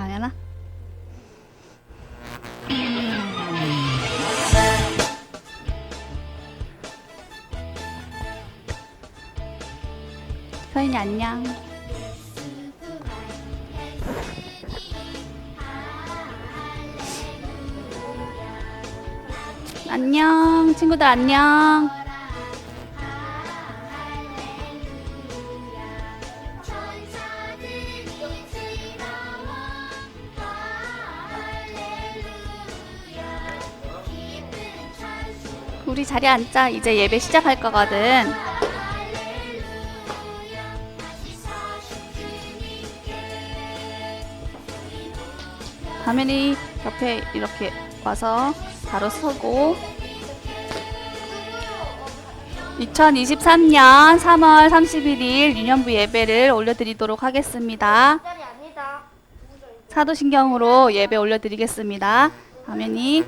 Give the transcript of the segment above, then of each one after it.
당연하? 서인이 안녕. 안녕. 친구들 안녕. 우리 자리에 앉자. 이제 예배 시작할 거거든. 화면이 옆에 이렇게 와서 바로 서고 2023년 3월 31일 유년부 예배를 올려드리도록 하겠습니다. 사도신경으로 예배 올려드리겠습니다. 화면이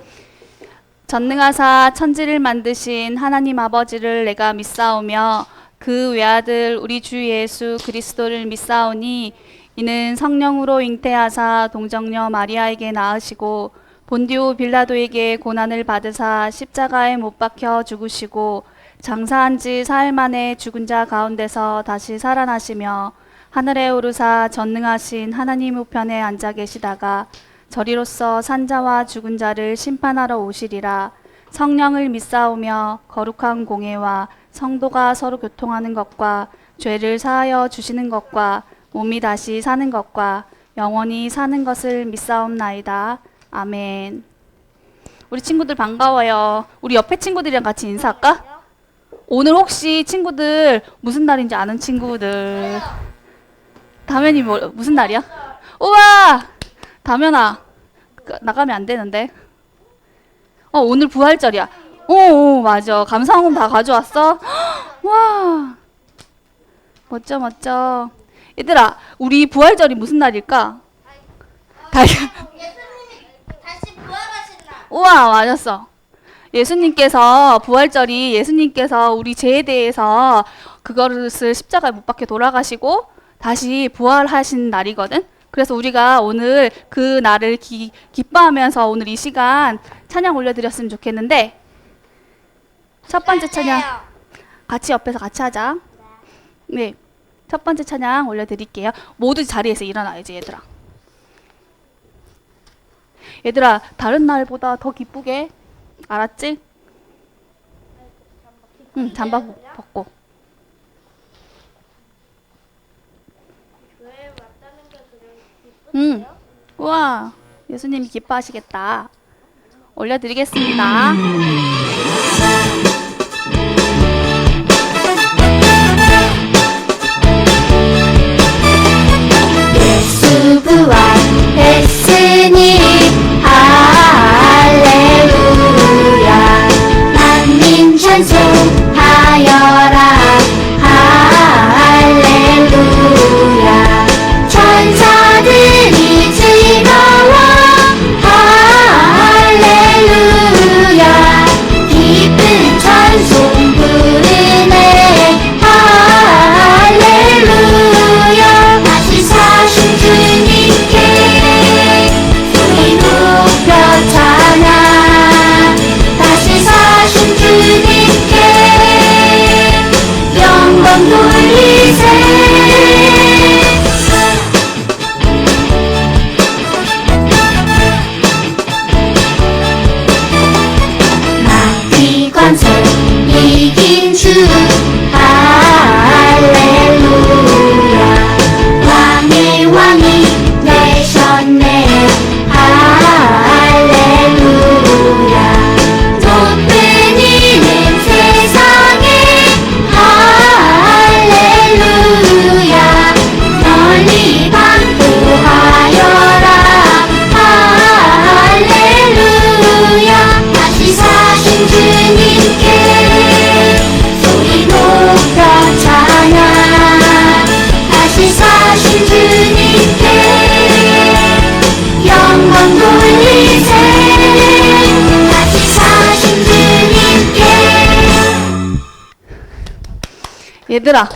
전능하사 천지를 만드신 하나님 아버지를 내가 믿사오며 그 외아들 우리 주 예수 그리스도를 믿사오니 이는 성령으로 잉태하사 동정녀 마리아에게 낳으시고 본디오 빌라도에게 고난을 받으사 십자가에 못 박혀 죽으시고 장사한 지 사흘 만에 죽은 자 가운데서 다시 살아나시며 하늘에 오르사 전능하신 하나님 우편에 앉아 계시다가 저리로서 산자와 죽은 자를 심판하러 오시리라. 성령을 믿사오며 거룩한 공회와 성도가 서로 교통하는 것과 죄를 사하여 주시는 것과 몸이 다시 사는 것과 영원히 사는 것을 믿사옵나이다. 아멘. 우리 친구들 반가워요. 우리 옆에 친구들이랑 같이 인사할까? 오늘 혹시 친구들 무슨 날인지 아는 친구들? 다면이 무슨 날이야? 우와! 다면아, 나가면 안 되는데. 오늘 부활절이야. 오, 맞아. 감사원금 다 가져왔어? 와, 멋져, 멋져. 얘들아, 우리 부활절이 무슨 날일까? 예수님이 다시 부활하신 날. 우와, 맞았어. 예수님께서 부활절이 예수님께서 우리 죄에 대해서 그것을 십자가에 못 박혀 돌아가시고 다시 부활하신 날이거든. 그래서 우리가 오늘 그 날을 기뻐하면서 오늘 이 시간 찬양 올려드렸으면 좋겠는데 첫 번째 찬양 같이 옆에서 같이 하자. 네, 첫 번째 찬양 올려드릴게요. 모두 자리에서 일어나야지 얘들아. 얘들아, 다른 날보다 더 기쁘게, 알았지? 응, 잠바 벗고. 응, 우와, 예수님이 기뻐하시겠다. 올려드리겠습니다. 예수 부활했으니 할렐루야. 만민 찬송하여라. 할렐루야. 천사들이 즐거워. 할렐루야. 기쁜 찬송 부르네. 할렐루야. 다시 사신 주님께 소리 높여 찬양. 다시 사신 주님께 영광 돌리세. 마귀 관세 이긴 주. 할렐루야. 왕의 왕이 되셨네. 할렐루야. 높은 이는 세상에. 할렐루야. 널리 반포하여라. 할렐루야. 다시 사신 주님께 소리 높여 찬양. 다시 사신 주님께 영광 돌리세. 다시 사신 주님께. 얘들아,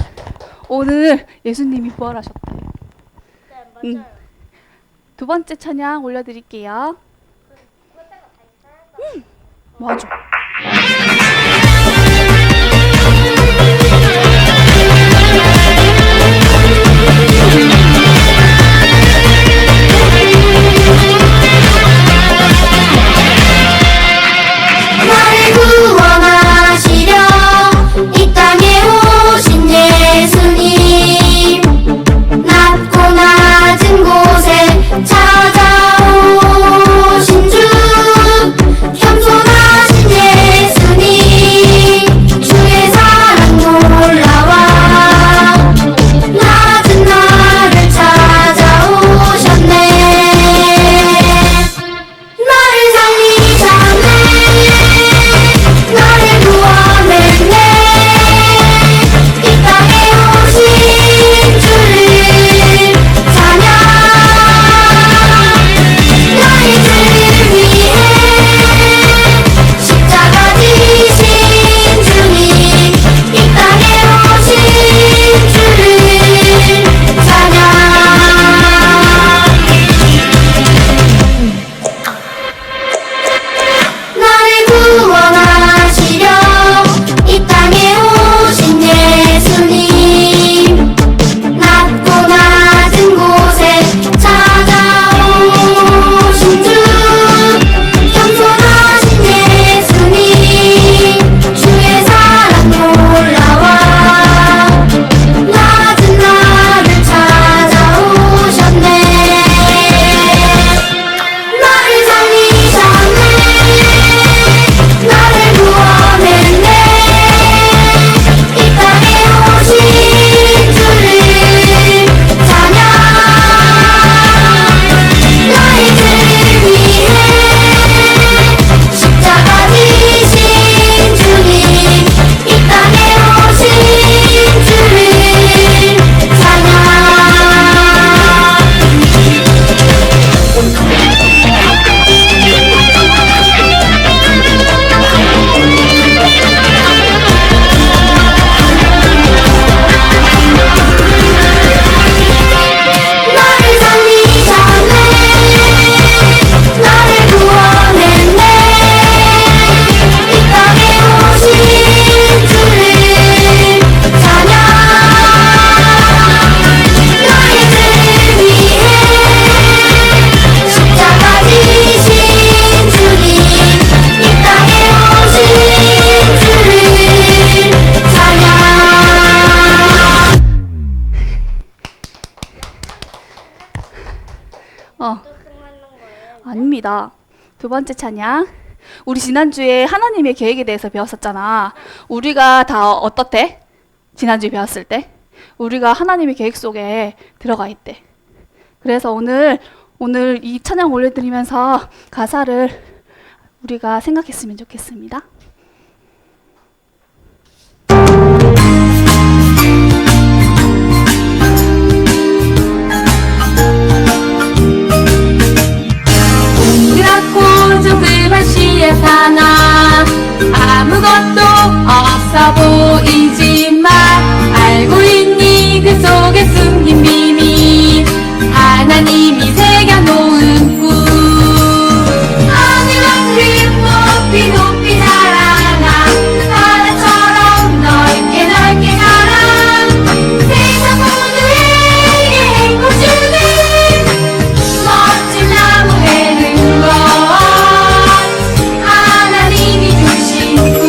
오늘 예수님이 부활하셨다. 응. 두 번째 찬양 올려드릴게요. 맞아. 나를 구원하시려 이 땅에 오신 예수님 낮고 낮은 곳에 찾아오신 주 겸손하신 예수님 주의 사랑 놀라워 낮은 나를 찾아오셨네 나를 살리셨네 나를 구원했네 이 땅에 오신 주를 찬양 나의 죄를 위해 십자가 지신 주님 이 땅에 오신 주를 찬양 나를 구원하시려 이 땅에 오신 예수님 낮고 낮은 곳에 찾아오신 주 겸손하신 예수님 주의 사랑 놀라워 낮은 나를 찾아오셨네 나를 살리셨네 나를 구원했네 이 땅에 오신 주를 찬양 나의 죄를 위해 십자가 지신 주님 이 땅에 오신 주를 찬양 나를 살리셨네 나를 구원했네 이 땅에 오신 주를 찬양 나의 죄를 위해 십자가 지신 주님 이 땅에 오신 주를 찬양 아닙니다. 두 번째 찬양. 우리 지난주에 하나님의 계획에 대해서 배웠었잖아. 우리가 다 어떻대? 지난주에 배웠을 때? 우리가 하나님의 계획 속에 들어가 있대. 그래서 오늘 이 찬양 올려드리면서 가사를 우리가 생각했으면 좋겠습니다. 그렇고 조그만 시에 사나 아무것도 없어 보이지만 알고 있니 그 속에 숨긴 비밀 하나님이 새겨놓은 꿈 하늘만큼 높이 높이 날아가 바다처럼 넓게 넓게 가라 세상 모두에게 행복 주는 멋진 나무에 는 것 하나님이 주신 꿈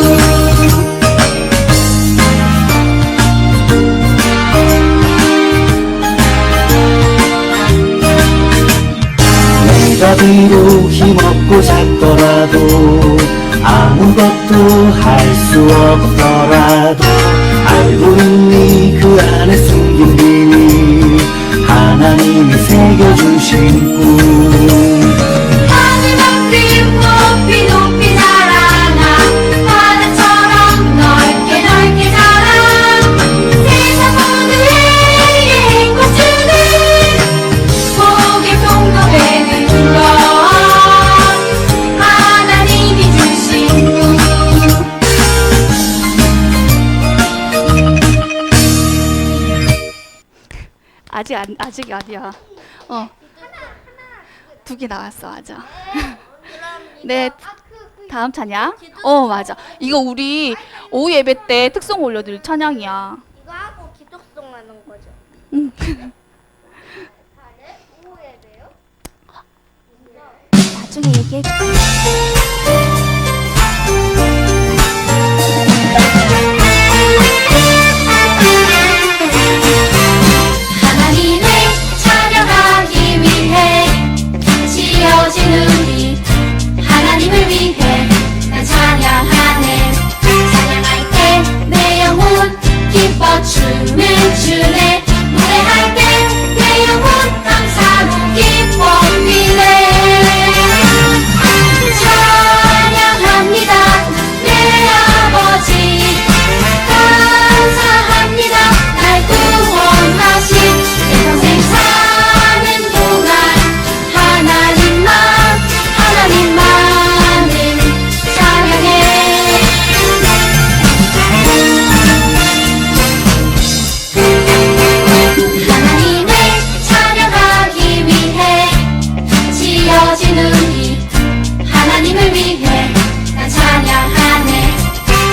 내가 비록 힘없고 작더라도 아무것도 할 수 없더라도 알고 있니 그 안에 숨긴 비밀 하나님이 새겨주신 꿈 하늘만큼 높이 높이 날아가 바다처럼 넓게 넓게 자라 세상 모두에게 행복 주는 복의 통로되는 것 하나님이 주신 꿈 아직이 아니야. 두 개 나왔어, 맞아. 네, 다음 찬양. 맞아. 이거 우리 오후 예배 때 특송 올려드릴 찬양이야. 이거 하고 기독송 하는 거죠? 오해돼요? 나중에 얘기해. 하나님을 찬양하기 위해 지어진 우리 하나님을 위해 난 찬양하네 찬양할 때 내 영혼 기뻐 춤을 추네 노래할 때 내 영혼 감사로 기뻐 뛰네 찬양합니다 내 아버지 감사합니다 날 구원하신 내 평생 사는 동안 하나님만을 찬양해 하나님을 찬양하기 위해 지어진 우리 하나님을 위해 난 찬양하네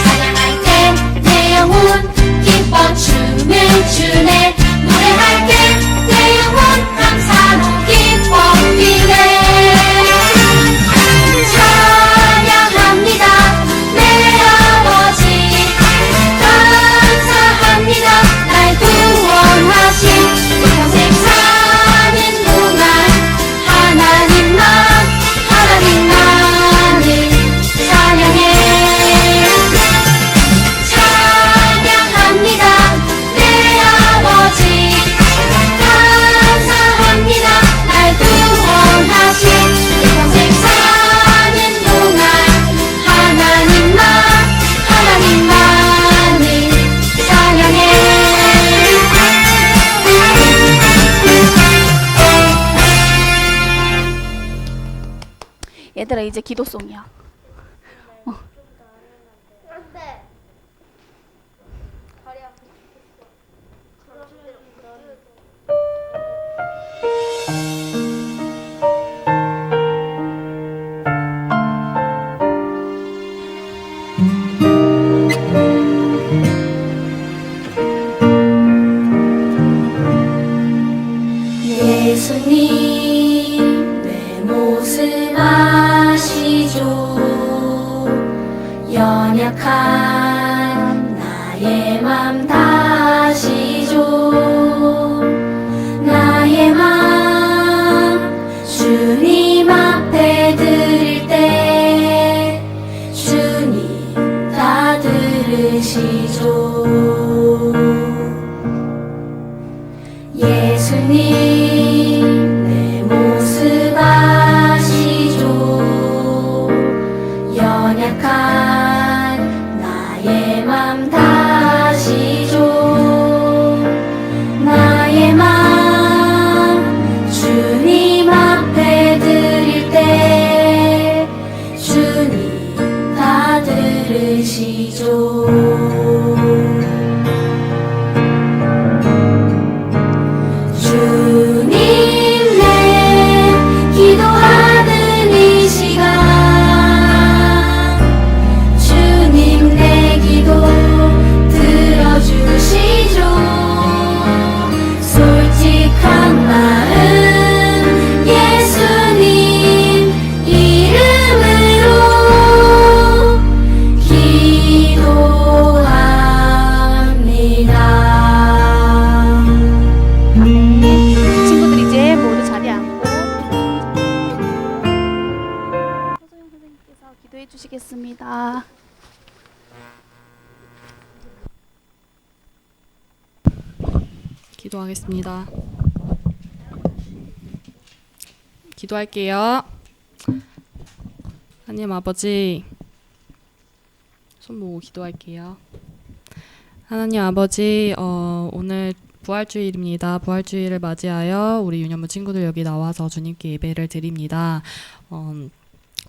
찬양할 때 내 영혼 기뻐 춤을 추네 노래할 때 내 영혼 감사로 기뻐 뛰네 찬양합니다 내 아버지 감사합니다 날 구원하신 내 평생 사는 동안 하나님만을 찬양해 찬양합니다 내 아버지 감사합니다 날 구원하신 내 평생 사는 동안 하나님만을 찬양해 얘들아, 이제 기도송이야. 안돼. 다리 아프지. 그럼 예수님 내 모습 아시죠 연약한 나의 맘 다시죠 나의 맘 주님 앞에 드릴 때 주님 다 들으시죠 예수님 내 모습 아시죠 연약한 나의 맘 다시죠 나의 맘 주님 앞에 드릴 때 주님 다 들으시죠 주님 내 기도하는 이 시간 주님 내 기도 들어주시죠 솔직한 마음 예수님 이름으로 기도합니다 친구들 이제 모두 자리 앉고 서소영 선생님께서 기도해 주시겠습니다. 기도하겠습니다. 기도할게요. 하나님 아버지, 손 모으고 기도할게요. 하나님 아버지, 오늘 부활주일입니다. 부활주일을 맞이하여 우리 유년부 친구들 여기 나와서 주님께 예배를 드립니다.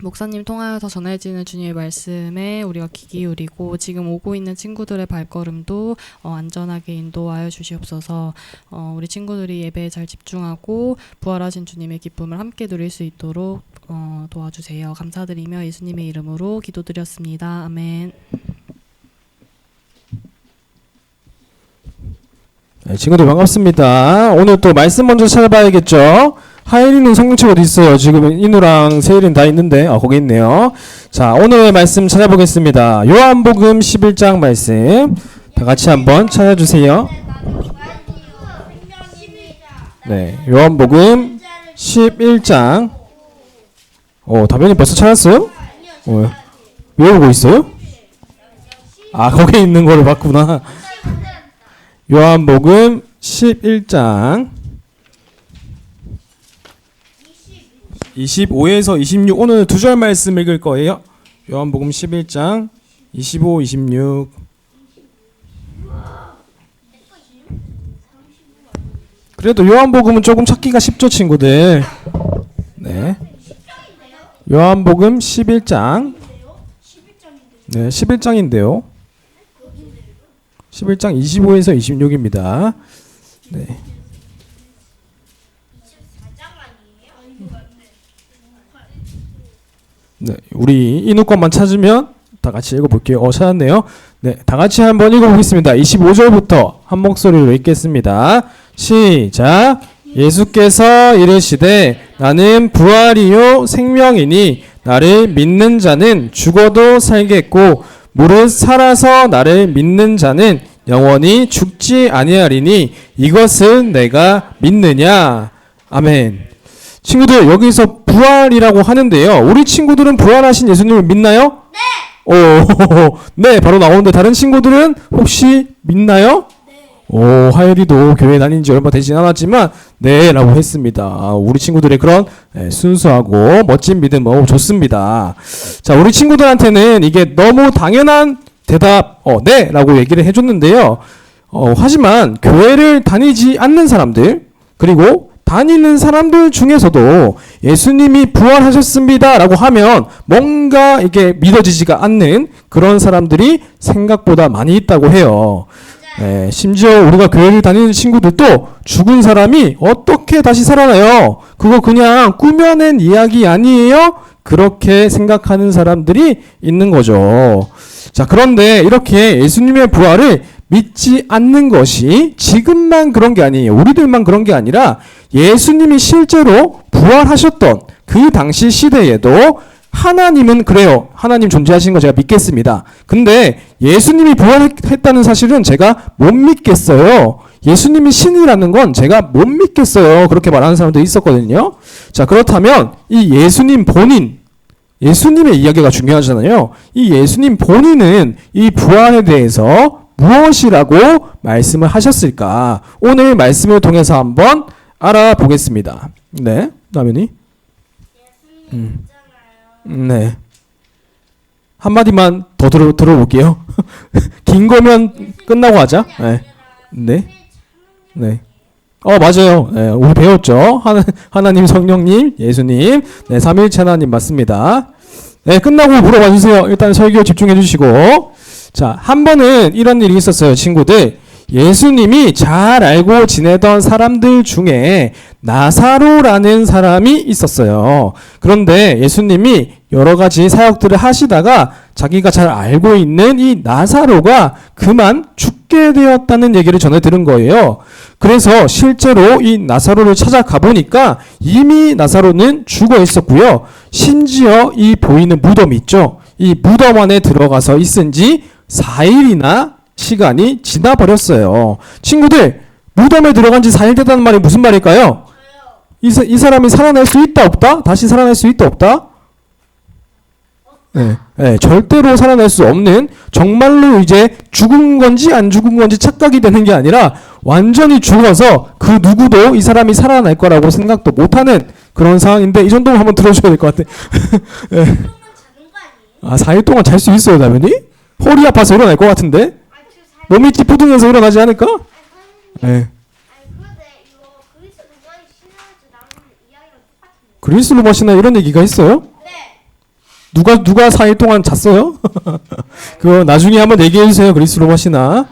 목사님 통하여서 전해지는 주님의 말씀에 우리가 귀 기울이고 지금 오고 있는 친구들의 발걸음도 안전하게 인도하여 주시옵소서. 우리 친구들이 예배에 잘 집중하고 부활하신 주님의 기쁨을 함께 누릴 수 있도록 도와주세요. 감사드리며 예수님의 이름으로 기도드렸습니다. 아멘. 네, 친구들 반갑습니다. 오늘 또 말씀 먼저 찾아봐야겠죠. 하엘이는 성경책 어디 있어요? 지금 인우랑 세일은 다 있는데 거기 있네요. 자, 오늘의 말씀 찾아보겠습니다. 요한복음 11장 말씀 다 같이 한번 찾아주세요. 네, 요한복음 11장. 다변이 벌써 찾았어요? 외우고 있어요? 거기에 있는 거를 봤구나. 요한복음 11장 25에서 26 오늘 두 절 말씀 읽을 거예요. 요한복음 11장 25, 26 그래도 요한복음은 조금 찾기가 쉽죠 친구들. 네, 요한복음 11장 네, 11장인데요 11장 25에서 26입니다. 네. 네, 우리 인우권만 찾으면 다 같이 읽어볼게요. 찾았네요. 네, 다 같이 한번 읽어보겠습니다. 25절부터 한 목소리로 읽겠습니다. 시작. 예수께서 이르시되 나는 부활이요 생명이니 나를 믿는 자는 죽어도 살겠고 무릇 살아서 나를 믿는 자는 영원히 죽지 아니하리니 이것은 내가 믿느냐. 아멘. 친구들 여기서 부활이라고 하는데요. 우리 친구들은 부활하신 예수님을 믿나요? 네. 네 바로 나오는데 다른 친구들은 혹시 믿나요? 네. 하율이도 교회 다닌 지 얼마 되진 않았지만 네 라고 했습니다. 우리 친구들의 그런 순수하고 멋진 믿음 좋습니다. 자, 우리 친구들한테는 이게 너무 당연한 대답 네 라고 얘기를 해줬는데요. 하지만 교회를 다니지 않는 사람들 그리고 다니는 사람들 중에서도 예수님이 부활하셨습니다 라고 하면 뭔가 이게 믿어지지가 않는 그런 사람들이 생각보다 많이 있다고 해요. 네, 심지어 우리가 교회를 다니는 친구들도 죽은 사람이 어떻게 다시 살아나요? 그거 그냥 꾸며낸 이야기 아니에요? 그렇게 생각하는 사람들이 있는 거죠. 자, 그런데 이렇게 예수님의 부활을 믿지 않는 것이 지금만 그런 게 아니에요. 우리들만 그런 게 아니라 예수님이 실제로 부활하셨던 그 당시 시대에도 하나님은 그래요. 하나님 존재하신 거 제가 믿겠습니다. 근데 예수님이 부활했다는 사실은 제가 못 믿겠어요. 예수님이 신이라는 건 제가 못 믿겠어요. 그렇게 말하는 사람도 있었거든요. 자, 그렇다면 이 예수님 본인, 예수님의 이야기가 중요하잖아요. 이 예수님 본인은 이 부활에 대해서 무엇이라고 말씀을 하셨을까? 오늘 말씀을 통해서 한번 알아보겠습니다. 네, 라면이? 네. 한마디만 더 들어볼게요. 긴 거면 끝나고 하자. 네. 네. 네. 맞아요. 네, 우리 배웠죠. 하나님, 성령님, 예수님. 네, 삼위일체 하나님 맞습니다. 네, 끝나고 물어봐 주세요. 일단 설교 집중해 주시고. 자, 한 번은 이런 일이 있었어요, 친구들. 예수님이 잘 알고 지내던 사람들 중에 나사로라는 사람이 있었어요. 그런데 예수님이 여러 가지 사역들을 하시다가 자기가 잘 알고 있는 이 나사로가 그만 죽게 되었다는 얘기를 전해 들은 거예요. 그래서 실제로 이 나사로를 찾아가 보니까 이미 나사로는 죽어 있었고요. 심지어 이 보이는 무덤 있죠. 이 무덤 안에 들어가서 있은 지 4일이나 시간이 지나버렸어요. 친구들, 무덤에 들어간 지 4일 됐다는 말이 무슨 말일까요? 이 사람이 살아날 수 있다 없다? 다시 살아날 수 있다 없다? 네, 네, 절대로 살아날 수 없는, 정말로 이제 죽은 건지 안 죽은 건지 착각이 되는 게 아니라 완전히 죽어서 그 누구도 이 사람이 살아날 거라고 생각도 못하는 그런 상황인데, 이 정도면 한번 들어줘야 될 것 같아. 네. 4일 동안 잘 수 있어요, 당연히? 허리 아파서 일어날 것 같은데? 몸이 찌푸둥해서 일어나지 않을까? 네. 그리스 로마 신화 이런 얘기가 있어요? 누가 4일 동안 잤어요? 그거 나중에 한번 얘기해 주세요. 그리스 로마 신화.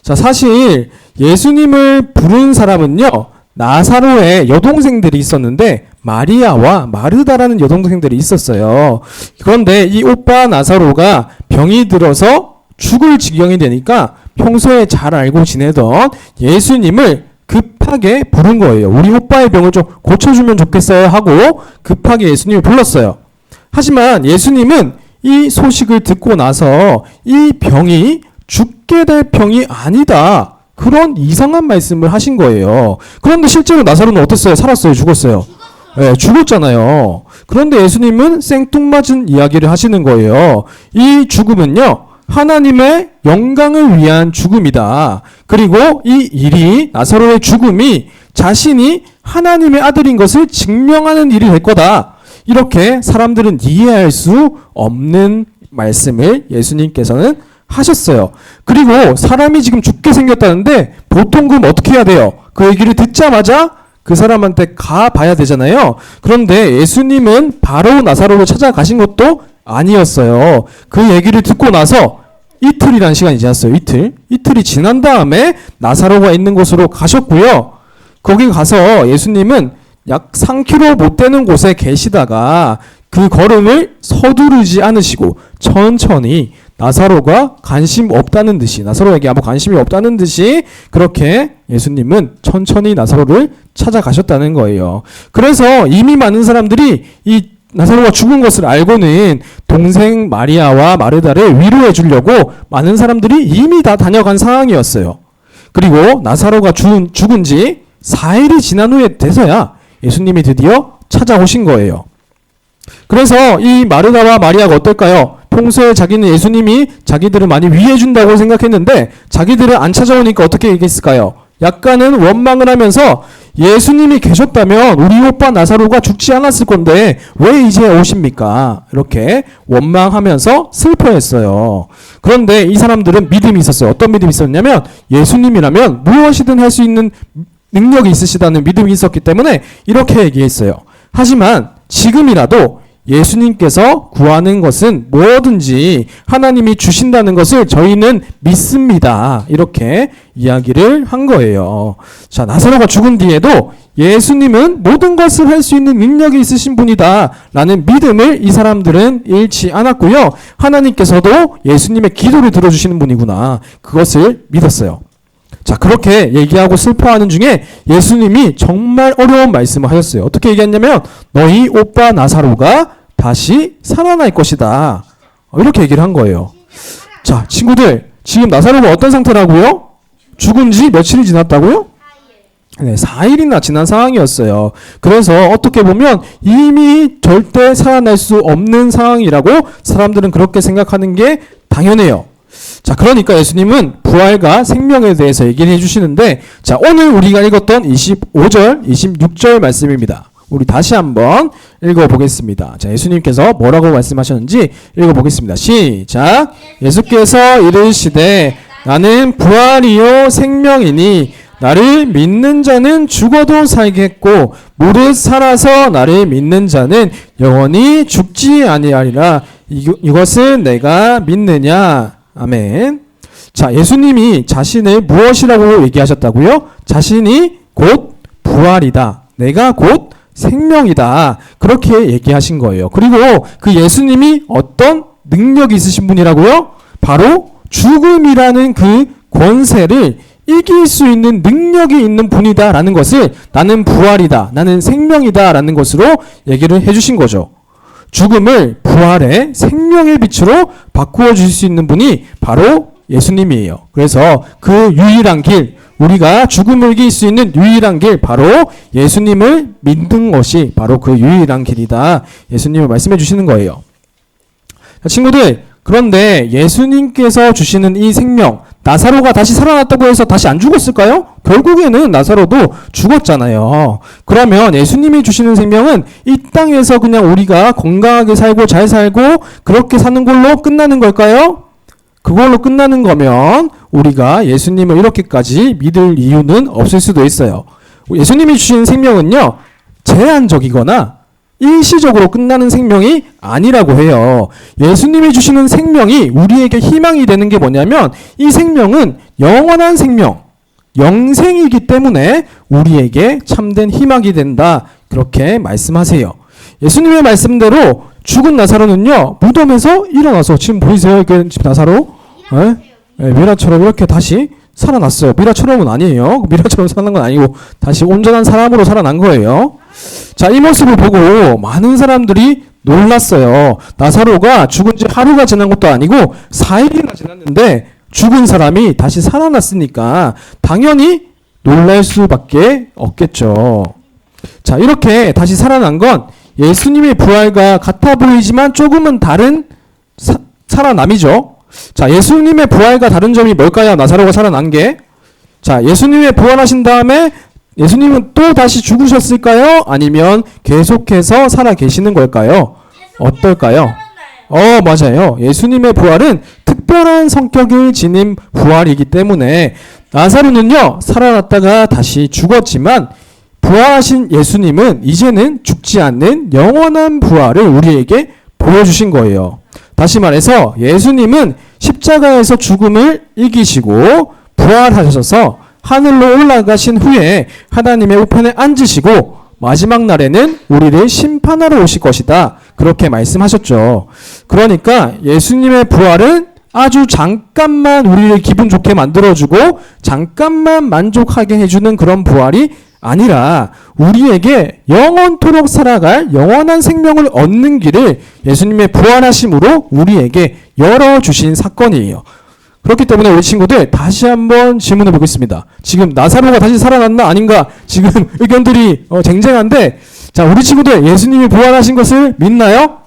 자, 사실 예수님을 부른 사람은요. 나사로의 여동생들이 있었는데 마리아와 마르다라는 여동생들이 있었어요. 그런데 이 오빠 나사로가 병이 들어서 죽을 지경이 되니까 평소에 잘 알고 지내던 예수님을 급하게 부른 거예요. 우리 오빠의 병을 좀 고쳐주면 좋겠어요 하고 급하게 예수님을 불렀어요. 하지만 예수님은 이 소식을 듣고 나서 이 병이 죽게 될 병이 아니다. 그런 이상한 말씀을 하신 거예요. 그런데 실제로 나사로는 어땠어요? 살았어요? 죽었어요? 네, 죽었잖아요. 그런데 예수님은 생뚱맞은 이야기를 하시는 거예요. 이 죽음은요, 하나님의 영광을 위한 죽음이다. 그리고 이 일이, 나사로의 죽음이 자신이 하나님의 아들인 것을 증명하는 일이 될 거다. 이렇게 사람들은 이해할 수 없는 말씀을 예수님께서는 하셨어요. 그리고 사람이 지금 죽게 생겼다는데 보통 그럼 어떻게 해야 돼요? 그 얘기를 듣자마자 그 사람한테 가봐야 되잖아요. 그런데 예수님은 바로 나사로를 찾아가신 것도 아니었어요. 그 얘기를 듣고 나서 이틀이라는 시간이 지났어요. 이틀이 지난 다음에 나사로가 있는 곳으로 가셨고요. 거기 가서 예수님은 약 3km 못 되는 곳에 계시다가 그 걸음을 서두르지 않으시고 천천히 나사로가 관심 없다는 듯이, 나사로에게 아무 관심이 없다는 듯이 그렇게 예수님은 천천히 나사로를 찾아가셨다는 거예요. 그래서 이미 많은 사람들이 이 나사로가 죽은 것을 알고는 동생 마리아와 마르다를 위로해 주려고 많은 사람들이 이미 다 다녀간 상황이었어요. 그리고 나사로가 죽은 지 4일이 지난 후에 돼서야 예수님이 드디어 찾아오신 거예요. 그래서 이 마르다와 마리아가 어떨까요? 평소에 자기는 예수님이 자기들을 많이 위해 준다고 생각했는데 자기들을 안 찾아오니까 어떻게 얘기했을까요? 약간은 원망을 하면서 예수님이 계셨다면 우리 오빠 나사로가 죽지 않았을 건데 왜 이제 오십니까? 이렇게 원망하면서 슬퍼했어요. 그런데 이 사람들은 믿음이 있었어요. 어떤 믿음이 있었냐면 예수님이라면 무엇이든 할 수 있는 능력이 있으시다는 믿음이 있었기 때문에 이렇게 얘기했어요. 하지만 지금이라도 예수님께서 구하는 것은 뭐든지 하나님이 주신다는 것을 저희는 믿습니다. 이렇게 이야기를 한 거예요. 자, 나사로가 죽은 뒤에도 예수님은 모든 것을 할 수 있는 능력이 있으신 분이다 라는 믿음을 이 사람들은 잃지 않았고요. 하나님께서도 예수님의 기도를 들어주시는 분이구나. 그것을 믿었어요. 자, 그렇게 얘기하고 슬퍼하는 중에 예수님이 정말 어려운 말씀을 하셨어요. 어떻게 얘기했냐면 너희 오빠 나사로가 다시 살아날 것이다. 이렇게 얘기를 한 거예요. 자, 친구들, 지금 나사로가 어떤 상태라고요? 죽은 지 며칠이 지났다고요? 네, 4일이나 지난 상황이었어요. 그래서 어떻게 보면 이미 절대 살아날 수 없는 상황이라고 사람들은 그렇게 생각하는 게 당연해요. 자, 그러니까 예수님은 부활과 생명에 대해서 얘기를 해주시는데, 자, 오늘 우리가 읽었던 25절, 26절 말씀입니다. 우리 다시 한번 읽어보겠습니다. 자, 예수님께서 뭐라고 말씀하셨는지 읽어보겠습니다. 시작. 예수께서 이르시되 나는 부활이요 생명이니 나를 믿는 자는 죽어도 살겠고 무릇 살아서 나를 믿는 자는 영원히 죽지 아니하리라. 이것을 내가 믿느냐. 아멘. 자, 예수님이 자신을 무엇이라고 얘기하셨다고요? 자신이 곧 부활이다. 내가 곧 생명이다. 그렇게 얘기하신 거예요. 그리고 그 예수님이 어떤 능력이 있으신 분이라고요? 바로 죽음이라는 그 권세를 이길 수 있는 능력이 있는 분이다라는 것을 나는 부활이다. 나는 생명이다라는 것으로 얘기를 해주신 거죠. 죽음을 부활의 생명의 빛으로 바꾸어 주실 수 있는 분이 바로 예수님이에요. 그래서 그 유일한 길, 우리가 죽음을 이길 수 있는 유일한 길, 바로 예수님을 믿는 것이 바로 그 유일한 길이다. 예수님을 말씀해 주시는 거예요. 자, 친구들, 그런데 예수님께서 주시는 이 생명, 나사로가 다시 살아났다고 해서 다시 안 죽었을까요? 결국에는 나사로도 죽었잖아요. 그러면 예수님이 주시는 생명은 이 땅에서 그냥 우리가 건강하게 살고 잘 살고 그렇게 사는 걸로 끝나는 걸까요? 그걸로 끝나는 거면 우리가 예수님을 이렇게까지 믿을 이유는 없을 수도 있어요. 예수님이 주신 생명은요, 제한적이거나 일시적으로 끝나는 생명이 아니라고 해요. 예수님이 주시는 생명이 우리에게 희망이 되는 게 뭐냐면 이 생명은 영원한 생명, 영생이기 때문에 우리에게 참된 희망이 된다. 그렇게 말씀하세요. 예수님의 말씀대로 죽은 나사로는요, 무덤에서 일어나서 지금 보이세요? 지금 나사로? 미라처럼 이렇게 다시 살아났어요. 미라처럼은 아니에요. 미라처럼 살아난 건 아니고 다시 온전한 사람으로 살아난 거예요. 자, 이 모습을 보고 많은 사람들이 놀랐어요. 나사로가 죽은 지 하루가 지난 것도 아니고 4일이나 지났는데 죽은 사람이 다시 살아났으니까 당연히 놀랄 수밖에 없겠죠. 자, 이렇게 다시 살아난 건 예수님의 부활과 같아 보이지만 조금은 다른 살아남이죠. 자, 예수님의 부활과 다른 점이 뭘까요? 나사로가 살아난 게. 자, 예수님의 부활하신 다음에 예수님은 또 다시 죽으셨을까요? 아니면 계속해서 살아 계시는 걸까요? 어떨까요? 맞아요. 예수님의 부활은 특별한 성격을 지닌 부활이기 때문에 나사로는요, 살아났다가 다시 죽었지만 부활하신 예수님은 이제는 죽지 않는 영원한 부활을 우리에게 보여주신 거예요. 다시 말해서 예수님은 십자가에서 죽음을 이기시고 부활하셔서 하늘로 올라가신 후에 하나님의 우편에 앉으시고 마지막 날에는 우리를 심판하러 오실 것이다. 그렇게 말씀하셨죠. 그러니까 예수님의 부활은 아주 잠깐만 우리를 기분 좋게 만들어주고 잠깐만 만족하게 해주는 그런 부활이 아니라 우리에게 영원토록 살아갈 영원한 생명을 얻는 길을 예수님의 부활하심으로 우리에게 열어주신 사건이에요. 그렇기 때문에 우리 친구들 다시 한번 질문해 보겠습니다. 지금 나사로가 다시 살아났나 아닌가 지금 의견들이 쟁쟁한데, 자, 우리 친구들 예수님이 부활하신 것을 믿나요?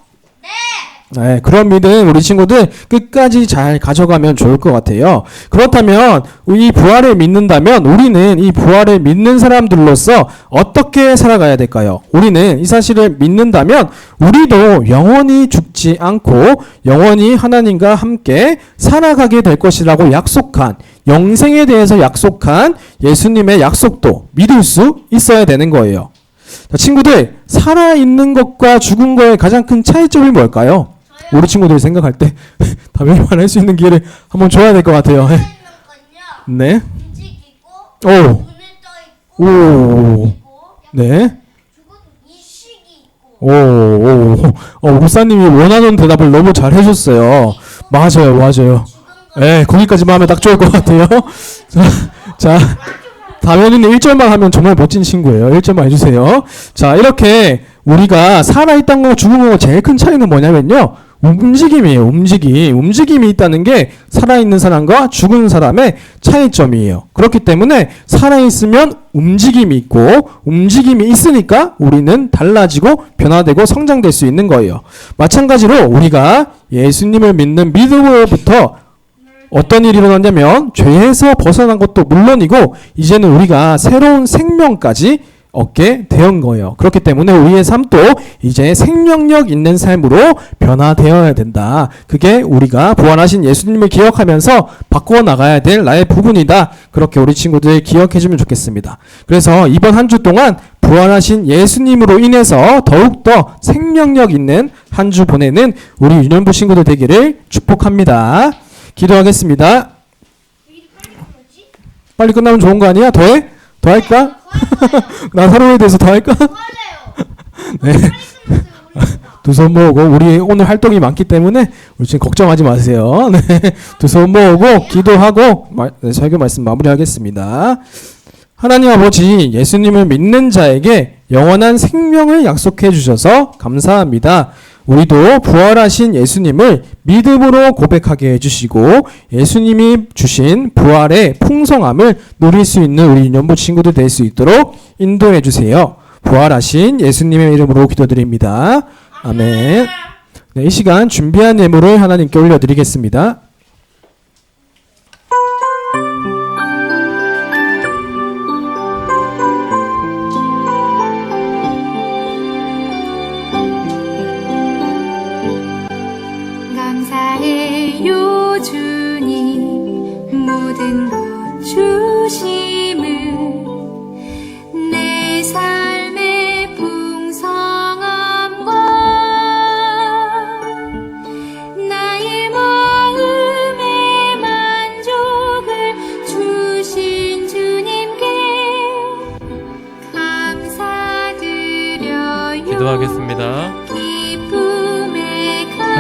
네, 그런 믿음 우리 친구들 끝까지 잘 가져가면 좋을 것 같아요. 그렇다면 이 부활을 믿는다면 우리는 이 부활을 믿는 사람들로서 어떻게 살아가야 될까요? 우리는 이 사실을 믿는다면 우리도 영원히 죽지 않고 영원히 하나님과 함께 살아가게 될 것이라고 약속한, 영생에 대해서 약속한 예수님의 약속도 믿을 수 있어야 되는 거예요. 자, 친구들, 살아있는 것과 죽은 거의 가장 큰 차이점이 뭘까요? 우리 친구들이 생각할 때 답을 말할 수 있는 기회를 한번 줘야 될 것 같아요. 네. 움직이고 눈을 떠 있고 오. 네. 이식이 있고 목사님이 원하는 대답을 너무 잘 해줬어요. 맞아요. 네, 거기까지만 하면 딱 좋을 것 같아요. 자, 다면이는 1절만 하면 정말 멋진 친구예요. 1절만 해주세요. 자, 이렇게 우리가 살아있다는 거 죽은 거 제일 큰 차이는 뭐냐면요, 움직임이에요. 움직임이 있다는 게 살아있는 사람과 죽은 사람의 차이점이에요. 그렇기 때문에 살아있으면 움직임이 있고 움직임이 있으니까 우리는 달라지고 변화되고 성장될 수 있는 거예요. 마찬가지로 우리가 예수님을 믿는 믿음으로부터 어떤 일이 일어났냐면 죄에서 벗어난 것도 물론이고 이제는 우리가 새로운 생명까지 얻게 된 거예요. 그렇기 때문에 우리의 삶도 이제 생명력 있는 삶으로 변화되어야 된다. 그게 우리가 부활하신 예수님을 기억하면서 바꿔나가야 될 나의 부분이다. 그렇게 우리 친구들 기억해주면 좋겠습니다. 그래서 이번 한 주 동안 부활하신 예수님으로 인해서 더욱더 생명력 있는 한 주 보내는 우리 유년부 친구들 되기를 축복합니다. 기도하겠습니다. 빨리 끝나면 좋은 거 아니야? 더해? 더 할까? 나사로에 대해서 더 할까? 네. 두 손 모으고 우리 오늘 활동이 많기 때문에 우리 지금 걱정하지 마세요. 네. 두 손 모으고 기도하고 설교 말씀 마무리하겠습니다. 하나님 아버지, 예수님을 믿는 자에게 영원한 생명을 약속해 주셔서 감사합니다. 우리도 부활하신 예수님을 믿음으로 고백하게 해주시고 예수님이 주신 부활의 풍성함을 누릴 수 있는 우리 유년부 친구들 될 수 있도록 인도해 주세요. 부활하신 예수님의 이름으로 기도드립니다. 아멘. 네, 이 시간 준비한 예물을 하나님께 올려드리겠습니다. 감사해요 주님 모든 것 주심을 내 삶의 풍성함을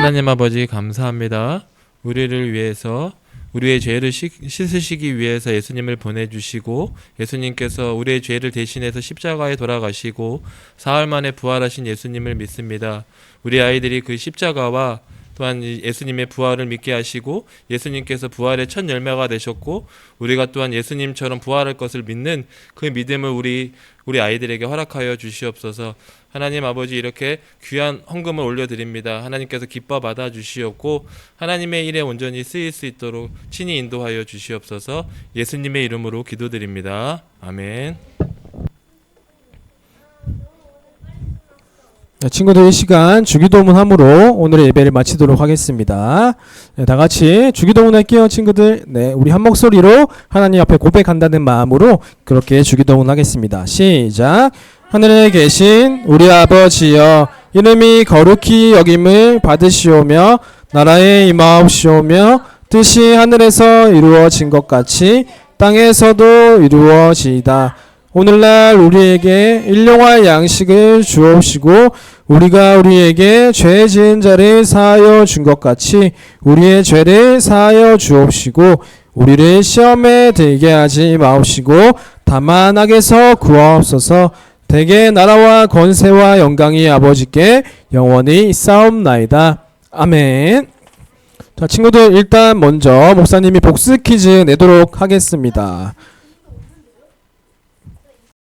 하나님 아버지 감사합니다. 우리를 위해서 우리의 죄를 씻으시기 위해서 예수님을 보내주시고 예수님께서 우리의 죄를 대신해서 십자가에 돌아가시고 사흘 만에 부활하신 예수님을 믿습니다. 우리 아이들이 그 십자가와 또한 예수님의 부활을 믿게 하시고 예수님께서 부활의 첫 열매가 되셨고 우리가 또한 예수님처럼 부활할 것을 믿는 그 믿음을 우리 아이들에게 허락하여 주시옵소서. 하나님 아버지 이렇게 귀한 헌금을 올려드립니다. 하나님께서 기뻐 받아 주시옵고 하나님의 일에 온전히 쓰일 수 있도록 친히 인도하여 주시옵소서. 예수님의 이름으로 기도드립니다. 아멘. 네, 친구들 이 시간 주기도문함으로 오늘의 예배를 마치도록 하겠습니다. 네, 다 같이 주기도문 할게요, 친구들. 네, 우리 한 목소리로 하나님 앞에 고백한다는 마음으로 그렇게 주기도문 하겠습니다. 시작. 하늘에 계신 우리 아버지여, 이름이 거룩히 여김을 받으시오며 나라에 임하옵시오며 뜻이 하늘에서 이루어진 것 같이 땅에서도 이루어지이다. 오늘날 우리에게 일용할 양식을 주옵시고 우리가 우리에게 죄 지은 자를 사하여 준 것 같이 우리의 죄를 사하여 주옵시고 우리를 시험에 들게 하지 마옵시고 다만 악에서 구하옵소서. 대개 나라와 권세와 영광이 아버지께 영원히 있사옵나이다. 아멘. 자, 친구들 일단 먼저 목사님이 복수 퀴즈 내도록 하겠습니다.